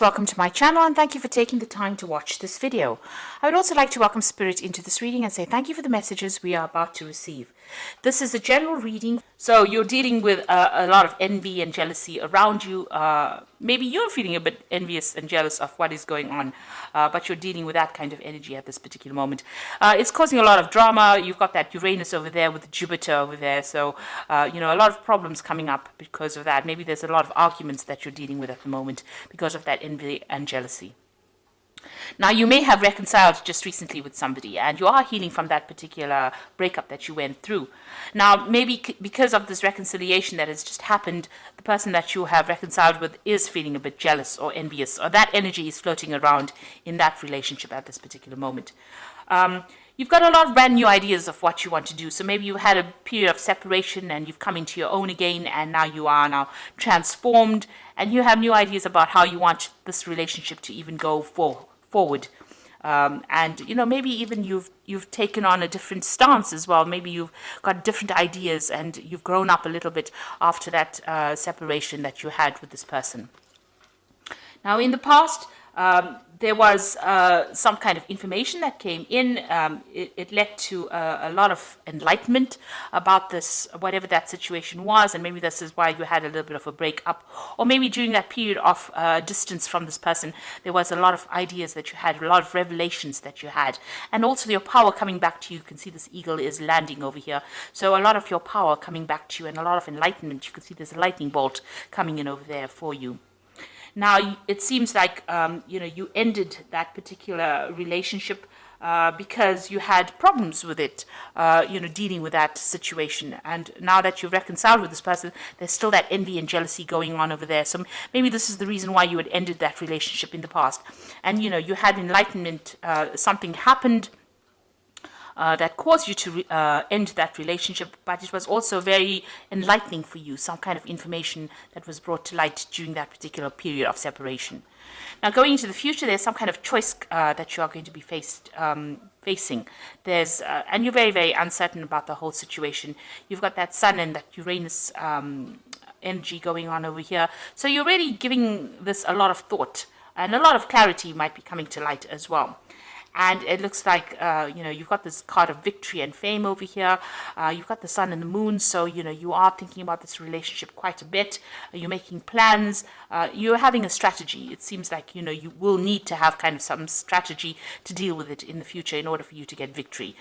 Welcome to my channel and thank you for taking the time to watch this video. I would also like to welcome Spirit into this reading and say thank you for the messages we are about to receive. This is a general reading, so you're dealing with a lot of envy and jealousy around you. Maybe you're feeling a bit envious and jealous of what is going on, but you're dealing with that kind of energy at this particular moment. It's causing a lot of drama. You've got that Uranus over there with Jupiter over there, so a lot of problems coming up because of that. Maybe there's a lot of arguments that you're dealing with at the moment because of that envy and jealousy. Now, you may have reconciled just recently with somebody and you are healing from that particular breakup that you went through. Now, maybe because of this reconciliation that has just happened, the person that you have reconciled with is feeling a bit jealous or envious, or that energy is floating around in that relationship at this particular moment. You've got a lot of brand new ideas of what you want to do. So maybe you had a period of separation and you've come into your own again, and now you are now transformed and you have new ideas about how you want this relationship to even go forward. Maybe even you've taken on a different stance as well. Maybe you've got different ideas and you've grown up a little bit after that separation that you had with this person. Now, in the past, there was some kind of information that came in. It led to a lot of enlightenment about this, whatever that situation was, and maybe this is why you had a little bit of a breakup. Or maybe during that period of distance from this person, there was a lot of ideas that you had, a lot of revelations that you had, and also your power coming back to you. You can see this eagle is landing over here. So a lot of your power coming back to you and a lot of enlightenment. You can see there's a lightning bolt coming in over there for you. Now, it seems like, you ended that particular relationship because you had problems with it, dealing with that situation. And now that you've reconciled with this person, there's still that envy and jealousy going on over there. So maybe this is the reason why you had ended that relationship in the past. And, you had enlightenment, something happened that caused you to end that relationship, but it was also very enlightening for you, some kind of information that was brought to light during that particular period of separation. Now, going into the future, there's some kind of choice that you are going to be facing. And you're very, very uncertain about the whole situation. You've got that Sun and that Uranus energy going on over here. So you're really giving this a lot of thought, and a lot of clarity might be coming to light as well. And it looks like, you've got this card of victory and fame over here. You've got the sun and the moon. So, you are thinking about this relationship quite a bit. You're making plans. You're having a strategy. It seems like, you will need to have kind of some strategy to deal with it in the future in order for you to get victory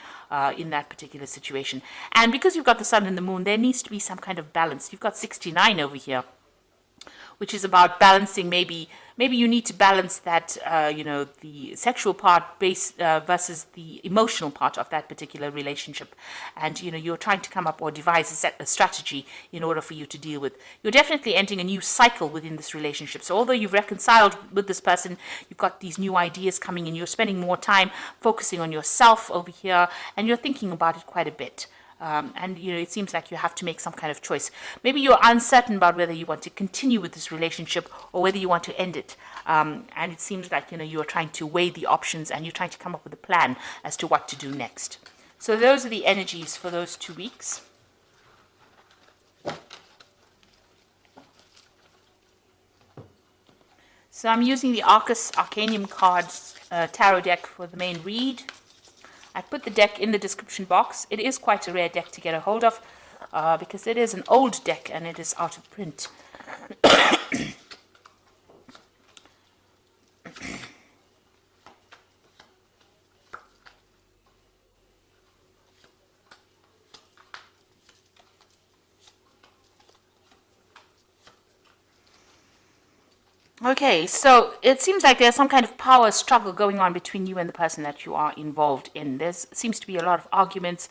in that particular situation. And because you've got the sun and the moon, there needs to be some kind of balance. You've got 69 over here, which is about balancing. Maybe you need to balance that, the sexual part versus the emotional part of that particular relationship. And, you're trying to come up or devise a strategy in order for you to deal with. You're definitely entering a new cycle within this relationship. So although you've reconciled with this person, you've got these new ideas coming in. You're spending more time focusing on yourself over here, and you're thinking about it quite a bit. It seems like you have to make some kind of choice. Maybe you're uncertain about whether you want to continue with this relationship or whether you want to end it. And it seems like, you're trying to weigh the options and you're trying to come up with a plan as to what to do next. So those are the energies for those 2 weeks. So I'm using the Arcus Arcanium cards tarot deck for the main read. I put the deck in the description box. It is quite a rare deck to get a hold of because it is an old deck and it is out of print. Okay, so it seems like there's some kind of power struggle going on between you and the person that you are involved in. There seems to be a lot of arguments.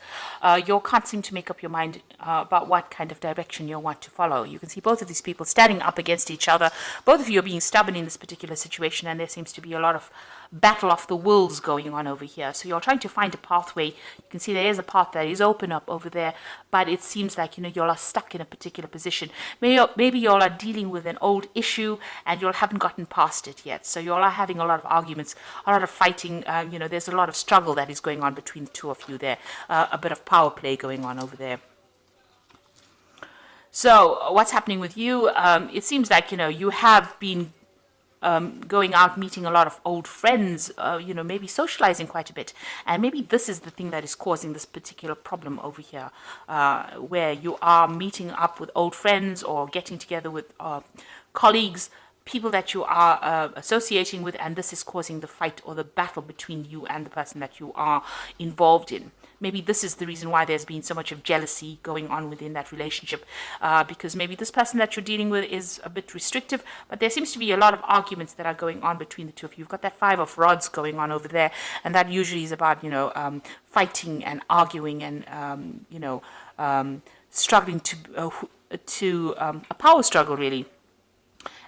You can't seem to make up your mind about what kind of direction you want to follow. You can see both of these people standing up against each other. Both of you are being stubborn in this particular situation, and there seems to be a lot of battle of the wills going on over here. So you're trying to find a pathway. You can see there is a path that is open up over there, but it seems like, you all are stuck in a particular position. Maybe you all are dealing with an old issue and you all haven't gotten past it yet. So you all are having a lot of arguments, a lot of fighting. There's a lot of struggle that is going on between the two of you there. A bit of power play going on over there. So what's happening with you? It seems like, you have been going out, meeting a lot of old friends, maybe socializing quite a bit. And maybe this is the thing that is causing this particular problem over here, where you are meeting up with old friends or getting together with colleagues, people that you are associating with, and this is causing the fight or the battle between you and the person that you are involved in. Maybe this is the reason why there's been so much of jealousy going on within that relationship, because maybe this person that you're dealing with is a bit restrictive, but there seems to be a lot of arguments that are going on between the two of you. You've got that Five of Rods going on over there, and that usually is about, fighting and arguing and, struggling to a power struggle, really,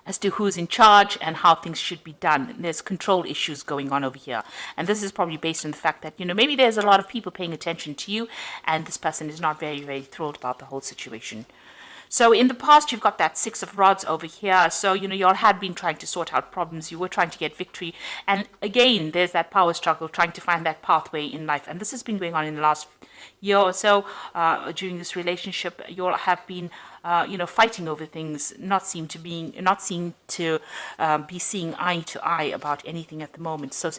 as to who's in charge and how things should be done. There's control issues going on over here. And this is probably based on the fact that, maybe there's a lot of people paying attention to you and this person is not very, very thrilled about the whole situation. So in the past, you've got that Six of Rods over here. So, you all had been trying to sort out problems. You were trying to get victory. And again, there's that power struggle, trying to find that pathway in life. And this has been going on in the last year or so. During this relationship, you all have been fighting over things, not seem to be seeing eye to eye about anything at the moment. So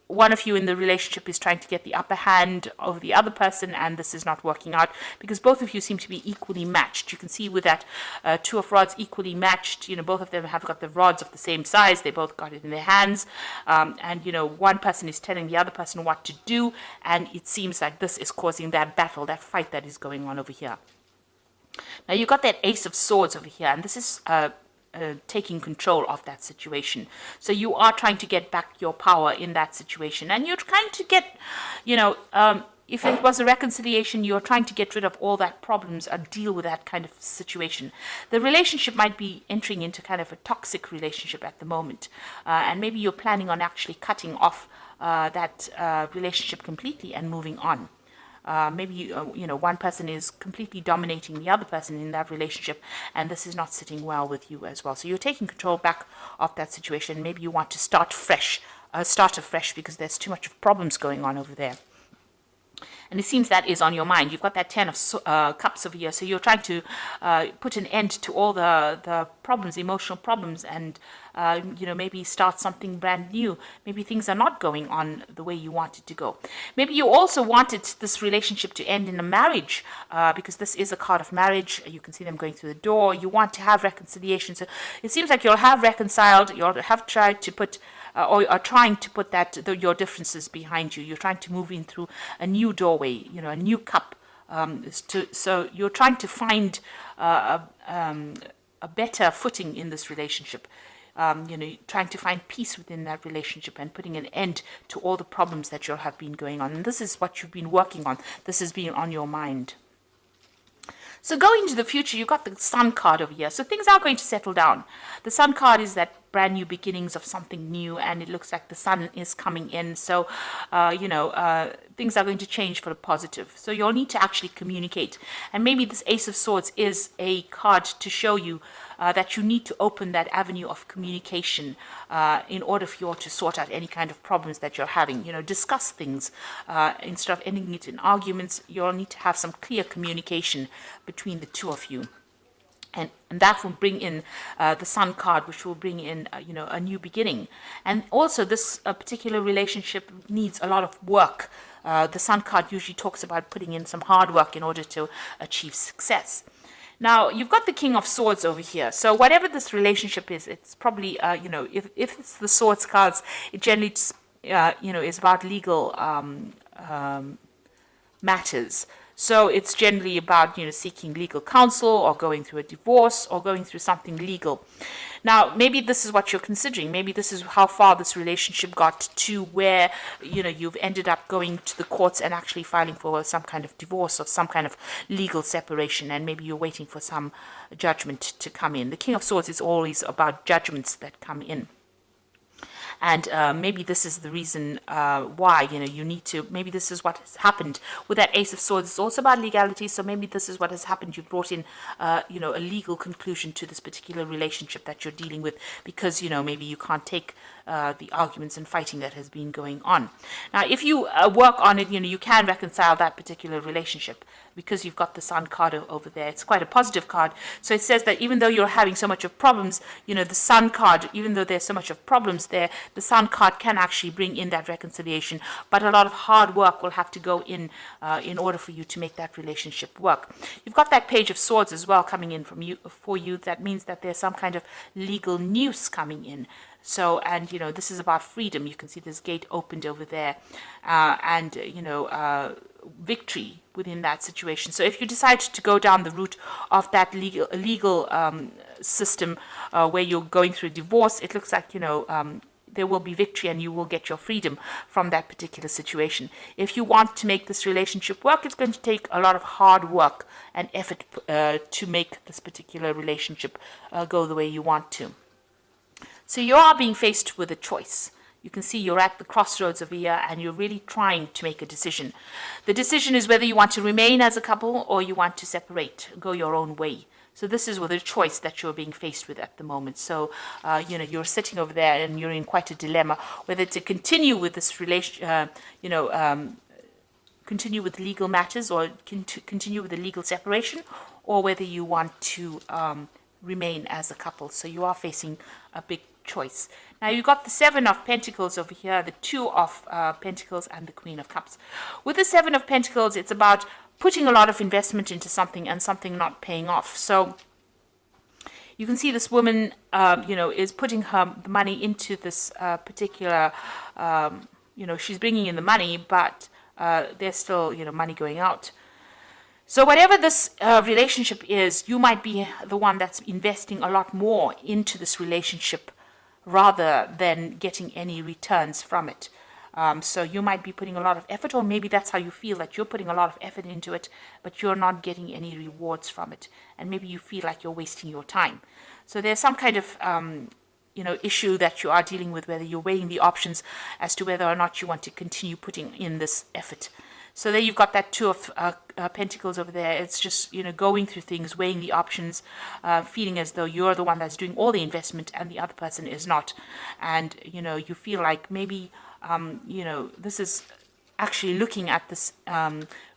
one of you in the relationship is trying to get the upper hand over the other person, and this is not working out because both of you seem to be equally matched. You can see with that Two of Rods equally matched. Both of them have got the rods of the same size. They both got it in their hands, and one person is telling the other person what to do, and it seems like this is causing that battle, that fight that is going on over here. Now you've got that Ace of Swords over here, and this is taking control of that situation. So you are trying to get back your power in that situation, and you're trying to get, if it was a reconciliation, you're trying to get rid of all that problems or deal with that kind of situation. The relationship might be entering into kind of a toxic relationship at the moment, and maybe you're planning on actually cutting off that relationship completely and moving on. Maybe one person is completely dominating the other person in that relationship, and this is not sitting well with you as well. So you're taking control back of that situation. Maybe you want to start afresh because there's too much of problems going on over there. And it seems that is on your mind. You've got that Ten of Cups over here. So you're trying to put an end to all the problems, emotional problems, and maybe start something brand new. Maybe things are not going on the way you want it to go. Maybe you also wanted this relationship to end in a marriage, because this is a card of marriage. You can see them going through the door. You want to have reconciliation. So it seems like you'll have reconciled. You'll have tried to put or are trying to put your differences behind you. You're trying to move in through a new doorway, a new cup. So you're trying to find a better footing in this relationship. Trying to find peace within that relationship and putting an end to all the problems that you'll have been going on. And this is what you've been working on. This has been on your mind. So going into the future, you've got the Sun card over here. So things are going to settle down. The Sun card is that brand new beginnings of something new, and it looks like the sun is coming in. So, things are going to change for the positive. So you'll need to actually communicate. And maybe this Ace of Swords is a card to show you that you need to open that avenue of communication in order for you to sort out any kind of problems that you're having. Discuss things instead of ending it in arguments. You'll need to have some clear communication between the two of you. And that will bring in the Sun card, which will bring in, a new beginning. And also, this particular relationship needs a lot of work. The Sun card usually talks about putting in some hard work in order to achieve success. Now, you've got the King of Swords over here. So whatever this relationship is, it's probably, if it's the Swords cards, it generally, is about legal matters. So it's generally about, seeking legal counsel or going through a divorce or going through something legal. Now, maybe this is what you're considering. Maybe this is how far this relationship got to where, you've ended up going to the courts and actually filing for some kind of divorce or some kind of legal separation. And maybe you're waiting for some judgment to come in. The King of Swords is always about judgments that come in. And maybe this is the reason why, you need to, maybe this is what has happened with that Ace of Swords. It's also about legality. So maybe this is what has happened. You've brought in, a legal conclusion to this particular relationship that you're dealing with because, maybe you can't take the arguments and fighting that has been going on. Now, if you work on it, you can reconcile that particular relationship. because you've got the Sun card over there. It's quite a positive card. So it says that even though you're having so much of problems, the Sun card, even though there's so much of problems there, the Sun card can actually bring in that reconciliation. But a lot of hard work will have to go in order for you to make that relationship work. You've got that Page of Swords as well coming in for you. That means that there's some kind of legal news coming in. So, and this is about freedom. You can see this gate opened over there, and victory within that situation. So if you decide to go down the route of that legal system where you're going through divorce, it looks like there will be victory and you will get your freedom from that particular situation. If you want to make this relationship work, it's going to take a lot of hard work and effort to make this particular relationship go the way you want to. So you are being faced with a choice. You can see you're at the crossroads of a year and you're really trying to make a decision. The decision is whether you want to remain as a couple or you want to separate, go your own way. So this is with a choice that you're being faced with at the moment. So, you're sitting over there and you're in quite a dilemma, whether to continue with this continue with legal matters or continue with the legal separation, or whether you want to remain as a couple. So you are facing a big choice. Now you've got the Seven of Pentacles over here, the Two of Pentacles, and the Queen of Cups. With the Seven of Pentacles, it's about putting a lot of investment into something and something not paying off. So you can see this woman, is putting her money into this particular, she's bringing in the money, but there's still, money going out. So whatever this relationship is, you might be the one that's investing a lot more into this relationship rather than getting any returns from it. So you might be putting a lot of effort, or maybe that's how you feel, that you're putting a lot of effort into it, but you're not getting any rewards from it. And maybe you feel like you're wasting your time. So there's some kind of issue that you are dealing with, whether you're weighing the options as to whether or not you want to continue putting in this effort. So there you've got that Two of Pentacles over there. It's just, going through things, weighing the options, feeling as though you're the one that's doing all the investment and the other person is not. And, you feel like maybe, this is actually looking at this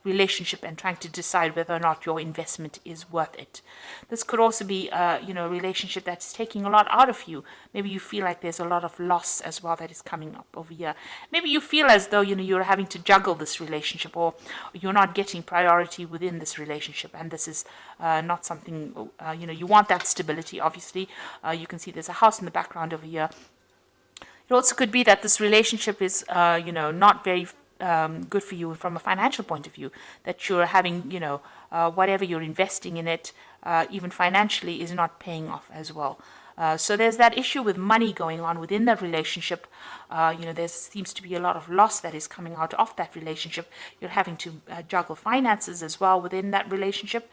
relationship and trying to decide whether or not your investment is worth it. This could also be, a relationship that's taking a lot out of you. Maybe you feel like there's a lot of loss as well that is coming up over here. Maybe you feel as though, you're having to juggle this relationship, or you're not getting priority within this relationship. And this is not something, you want that stability, obviously. You can see there's a house in the background over here. It also could be that this relationship is, not very good for you from a financial point of view, that you're having, whatever you're investing in it, even financially, is not paying off as well. So there's that issue with money going on within that relationship. There seems to be a lot of loss that is coming out of that relationship. You're having to juggle finances as well within that relationship.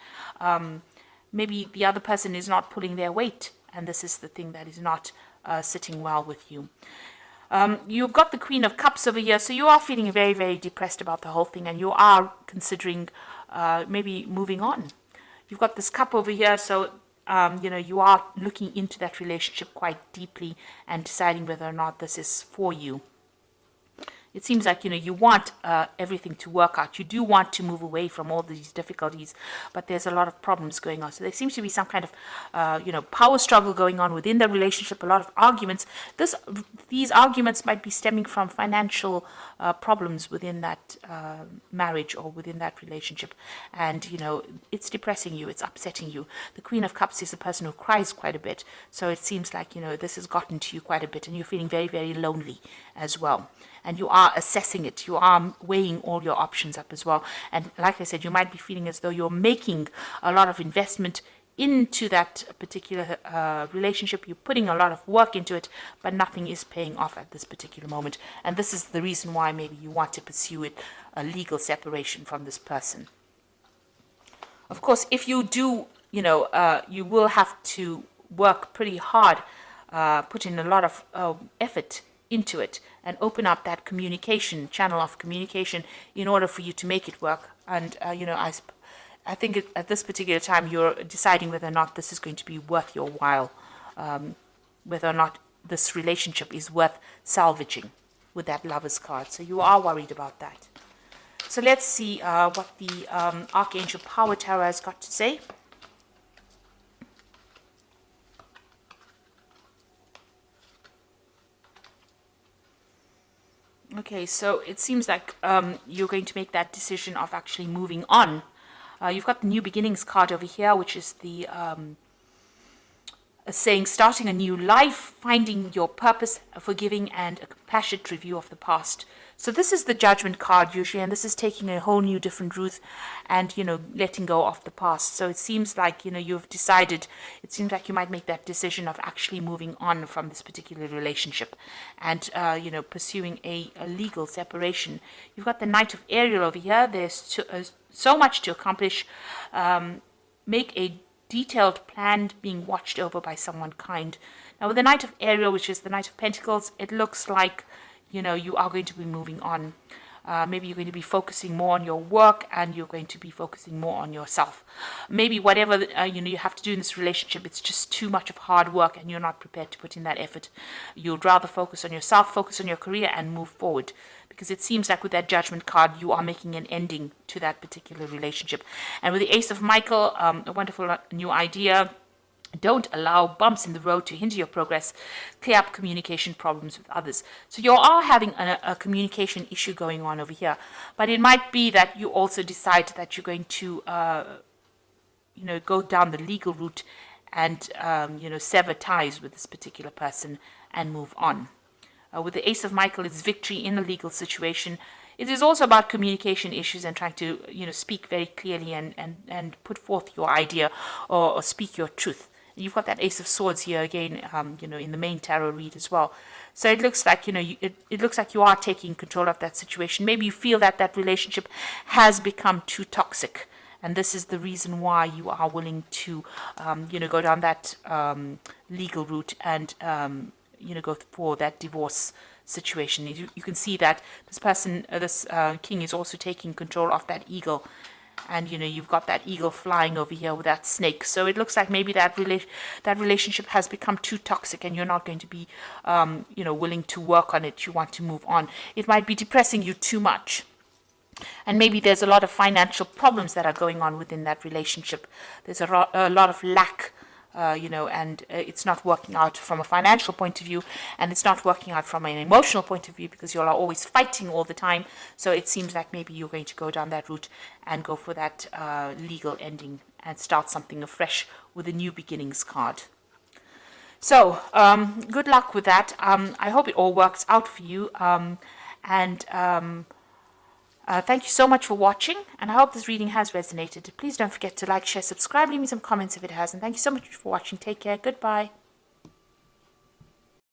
Maybe the other person is not pulling their weight, and this is the thing that is not sitting well with you. You've got the Queen of Cups over here, so you are feeling very, very depressed about the whole thing, and you are considering maybe moving on. You've got this Cup over here, so you are looking into that relationship quite deeply and deciding whether or not this is for you. It seems like, you want everything to work out. You do want to move away from all these difficulties, but there's a lot of problems going on. So there seems to be some kind of, power struggle going on within the relationship, a lot of arguments. These arguments might be stemming from financial problems within that marriage or within that relationship. And, it's depressing you, it's upsetting you. The Queen of Cups is a person who cries quite a bit. So it seems like, this has gotten to you quite a bit, and you're feeling very, very lonely as well. And you are assessing it. You are weighing all your options up as well. And like I said, you might be feeling as though you're making a lot of investment into that particular relationship. You're putting a lot of work into it, but nothing is paying off at this particular moment. And this is the reason why maybe you want to pursue a legal separation from this person. Of course, if you do, you will have to work pretty hard, put in a lot of effort into it, and open up that channel of communication in order for you to make it work. And I think at this particular time you're deciding whether or not this is going to be worth your while, whether or not this relationship is worth salvaging with that Lover's card. So you are worried about that. So let's see what the Archangel Power Tarot has got to say. Okay, so it seems like you're going to make that decision of actually moving on. You've got the New Beginnings card over here, which is the saying starting a new life, finding your purpose, forgiving, and a compassionate review of the past. So this is the Judgment card usually, and this is taking a whole new different route and, letting go of the past. So it seems like, you've decided, it seems like you might make that decision of actually moving on from this particular relationship and, pursuing a legal separation. You've got the Knight of Ariel over here. There's so much to accomplish. Make a detailed plan being watched over by someone kind. Now with the Knight of Ariel, which is the Knight of Pentacles, it looks like, you are going to be moving on. Maybe you're going to be focusing more on your work and you're going to be focusing more on yourself. Maybe whatever, you have to do in this relationship, it's just too much of hard work and you're not prepared to put in that effort. You'd rather focus on yourself, focus on your career and move forward. Because it seems like with that Judgment card, you are making an ending to that particular relationship. And with the Ace of Michael, a wonderful new idea. Don't allow bumps in the road to hinder your progress. Clear up communication problems with others. So you are having a communication issue going on over here. But it might be that you also decide that you're going to, go down the legal route and, sever ties with this particular person and move on. With the Ace of Michael, it's victory in a legal situation. It is also about communication issues and trying to, speak very clearly and put forth your idea or speak your truth. You've got that Ace of Swords here again, in the main tarot read as well. So it looks like, it looks like you are taking control of that situation. Maybe you feel that that relationship has become too toxic. And this is the reason why you are willing to, go down that legal route and, go for that divorce situation. You can see that this person, this king is also taking control of that eagle. And, you've got that eagle flying over here with that snake. So it looks like maybe that relationship has become too toxic and you're not going to be, willing to work on it. You want to move on. It might be depressing you too much. And maybe there's a lot of financial problems that are going on within that relationship. There's a lot of lack. And it's not working out from a financial point of view, and it's not working out from an emotional point of view because you are always fighting all the time. So it seems like maybe you're going to go down that route and go for that legal ending and start something afresh with a New Beginnings card. So good luck with that. I hope it all works out for you. Thank you so much for watching, and I hope this reading has resonated. Please don't forget to like, share, subscribe, leave me some comments if it has, and thank you so much for watching. Take care. Goodbye.